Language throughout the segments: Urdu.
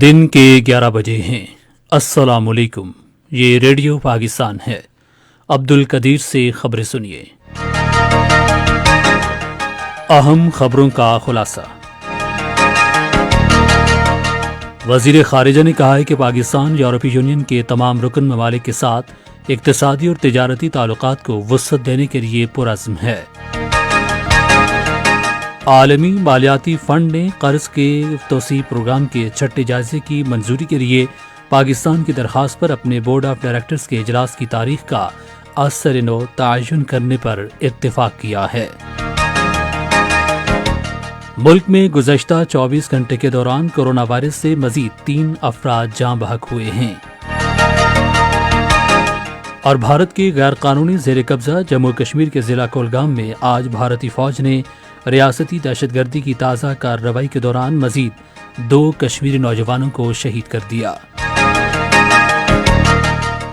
دن کے 11 بجے ہیں۔ السلام علیکم، یہ ریڈیو پاکستان ہے۔ عبدالقدیر سے خبریں سنیے۔ اہم خبروں کا خلاصہ۔ وزیر خارجہ نے کہا ہے کہ پاکستان یورپی یونین کے تمام رکن ممالک کے ساتھ اقتصادی اور تجارتی تعلقات کو وسعت دینے کے لیے پرعزم ہے۔ عالمی مالیاتی فنڈ نے قرض کے توسیع پروگرام کے چھٹے جائزے کی منظوری کے لیے پاکستان کی درخواست پر اپنے بورڈ آف ڈائریکٹرز کے اجلاس کی تاریخ کا از نو تعین کرنے پر اتفاق کیا ہے۔ ملک میں گزشتہ 24 گھنٹے کے دوران کورونا وائرس سے مزید 3 افراد جاں بحق ہوئے ہیں۔ اور بھارت کی غیر قانونی زیر قبضہ جموں کشمیر کے ضلع کولگام میں آج بھارتی فوج نے ریاستی دہشت گردی کی تازہ کارروائی کے دوران مزید 2 کشمیری نوجوانوں کو شہید کر دیا۔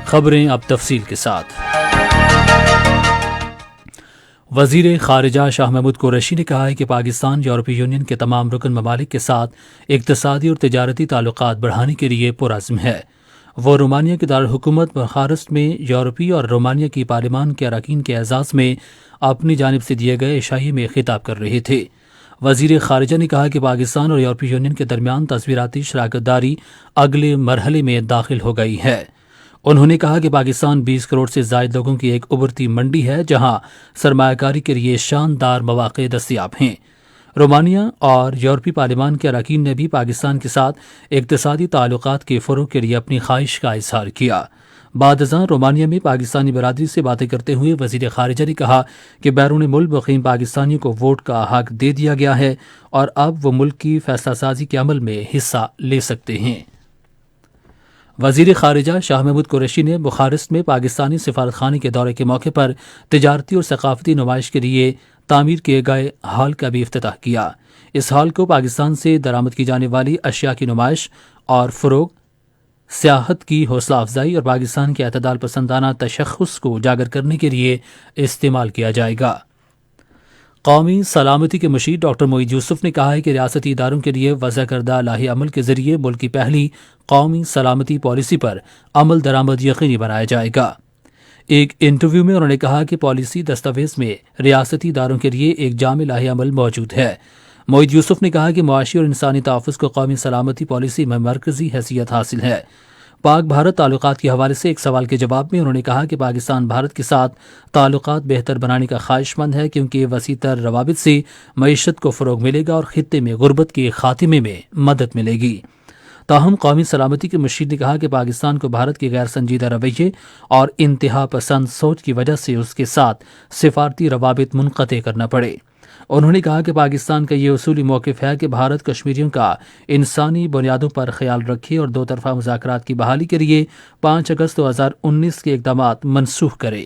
خبریں اب تفصیل کے ساتھ۔ وزیر خارجہ شاہ محمود قریشی نے کہا ہے کہ پاکستان یورپی یونین کے تمام رکن ممالک کے ساتھ اقتصادی اور تجارتی تعلقات بڑھانے کے لیے پرعزم ہے۔ وہ رومانیہ کے دارالحکومت بخارسٹ میں یورپی اور رومانیہ کی پارلیمان کے اراکین کے اعزاز میں اپنی جانب سے دیے گئے عشائیے میں خطاب کر رہے تھے۔ وزیر خارجہ نے کہا کہ پاکستان اور یورپی یونین کے درمیان تصویراتی شراکت داری اگلے مرحلے میں داخل ہو گئی ہے۔ انہوں نے کہا کہ پاکستان 20 کروڑ سے زائد لوگوں کی ایک ابھرتی منڈی ہے جہاں سرمایہ کاری کے لیے شاندار مواقع دستیاب ہیں۔ رومانیہ اور یورپی پارلیمان کے اراکین نے بھی پاکستان کے ساتھ اقتصادی تعلقات کے فروغ کے لیے اپنی خواہش کا اظہار کیا۔ بعد ازاں رومانیہ میں پاکستانی برادری سے باتیں کرتے ہوئے وزیر خارجہ نے کہا کہ بیرون ملک مقیم پاکستانیوں کو ووٹ کا حق دے دیا گیا ہے اور اب وہ ملک کی فیصلہ سازی کے عمل میں حصہ لے سکتے ہیں۔ وزیر خارجہ شاہ محمود قریشی نے بخارسٹ میں پاکستانی سفارت خانے کے دورے کے موقع پر تجارتی اور ثقافتی نمائش کے لیے تعمیر کیے گئے ہال کا بھی افتتاح کیا۔ اس ہال کو پاکستان سے درآمد کی جانے والی اشیاء کی نمائش اور فروغ، سیاحت کی حوصلہ افزائی اور پاکستان کے اعتدال پسندانہ تشخص کو اجاگر کرنے کے لیے استعمال کیا جائے گا۔ قومی سلامتی کے مشیر ڈاکٹر معید یوسف نے کہا ہے کہ ریاستی اداروں کے لیے وضع کردہ لائحہ عمل کے ذریعے ملک کی پہلی قومی سلامتی پالیسی پر عمل درآمد یقینی بنایا جائے گا۔ ایک انٹرویو میں انہوں نے کہا کہ پالیسی دستاویز میں ریاستی اداروں کے لیے ایک جامع لائحہ عمل موجود ہے۔ معید یوسف نے کہا کہ معاشی اور انسانی تحفظ کو قومی سلامتی پالیسی میں مرکزی حیثیت حاصل ہے۔ پاک بھارت تعلقات کے حوالے سے ایک سوال کے جواب میں انہوں نے کہا کہ پاکستان بھارت کے ساتھ تعلقات بہتر بنانے کا خواہش مند ہے کیونکہ وسیع تر روابط سے معیشت کو فروغ ملے گا اور خطے میں غربت کے خاتمے میں مدد ملے گی۔ تاہم قومی سلامتی کے مشیر نے کہا کہ پاکستان کو بھارت کے غیر سنجیدہ رویے اور انتہا پسند سوچ کی وجہ سے اس کے ساتھ سفارتی روابط منقطع کرنا پڑے۔ انہوں نے کہا کہ پاکستان کا یہ اصولی موقف ہے کہ بھارت کشمیریوں کا انسانی بنیادوں پر خیال رکھے اور 2 طرفہ مذاکرات کی بحالی کے لیے 5 اگست 2019 کے اقدامات منسوخ کرے۔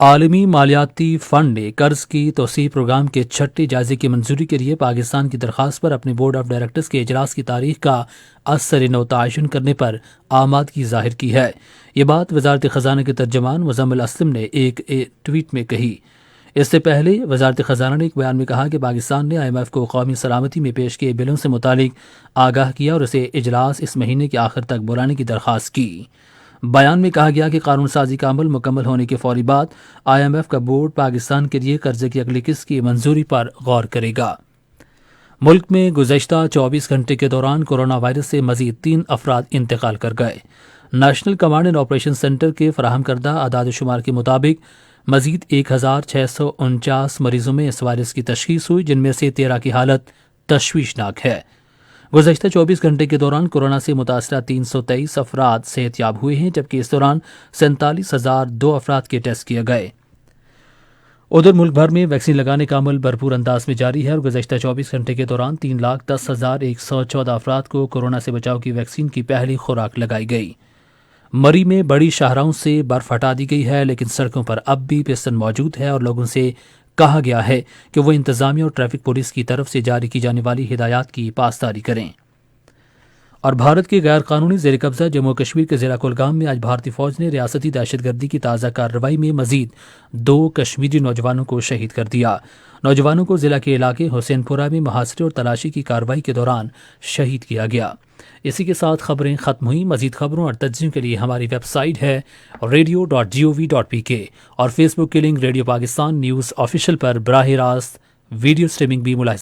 عالمی مالیاتی فنڈ نے قرض کی توسیع پروگرام کے چھٹے جائزے کی منظوری کے لیے پاکستان کی درخواست پر اپنے بورڈ آف ڈائریکٹرز کے اجلاس کی تاریخ کا از نو تعین کرنے پر آمادگی ظاہر کی ہے۔ یہ بات وزارت خزانہ کے ترجمان مزمل اسلم نے ایک ٹویٹ میں کہی۔ اس سے پہلے وزارت خزانہ نے ایک بیان میں کہا کہ پاکستان نے IMF کو قومی سلامتی میں پیش کیے بلوں سے متعلق آگاہ کیا اور اسے اجلاس اس مہینے کے آخر تک بلانے کی درخواست کی۔ بیان میں کہا گیا کہ قانون سازی کا عمل مکمل ہونے کے فوری بعد IMF کا بورڈ پاکستان کے لیے قرضے کی اگلی قسط کی منظوری پر غور کرے گا۔ ملک میں گزشتہ 24 گھنٹے کے دوران کورونا وائرس سے مزید 3 افراد انتقال کر گئے۔ National command and operation centre کے فراہم کردہ اعداد و شمار کے مطابق مزید 1649 مریضوں میں اس وائرس کی تشخیص ہوئی، جن میں سے 13 کی حالت تشویشناک ہے۔ گزشتہ 24 گھنٹے کے دوران کورونا سے متاثرہ 323 افراد صحت یاب ہوئے ہیں، جبکہ اس دوران 47,002 افراد کے ٹیسٹ کیے گئے۔ ادھر ملک بھر میں ویکسین لگانے کا عمل بھرپور انداز میں جاری ہے اور گزشتہ 24 گھنٹے کے دوران 3,10,114 افراد کو کورونا سے بچاؤ کی ویکسین کی پہلی خوراک لگائی گئی۔ مری میں بڑی شاہراہوں سے برف ہٹا دی گئی ہے، لیکن سڑکوں پر اب بھی پسن موجود ہے اور لوگوں سے کہا گیا ہے کہ وہ انتظامیہ اور ٹریفک پولیس کی طرف سے جاری کی جانے والی ہدایات کی پاسداری کریں۔ اور بھارت کے غیر قانونی زیر قبضہ جموں کشمیر کے ضلع کلگام میں آج بھارتی فوج نے ریاستی دہشت گردی کی تازہ کارروائی میں مزید 2 کشمیری نوجوانوں کو شہید کر دیا۔ نوجوانوں کو ضلع کے علاقے حسین پورہ میں محاصرے اور تلاشی کی کارروائی کے دوران شہید کیا گیا۔ اسی کے ساتھ خبریں ختم ہوئیں۔ مزید خبروں اور تجزیوں کے لیے ہماری ویب سائٹ ہے radio.gov.pk اور فیس بک کے link radio Pakistan news official پر براہ راست ویڈیو سٹریمنگ بھی ملاحظہ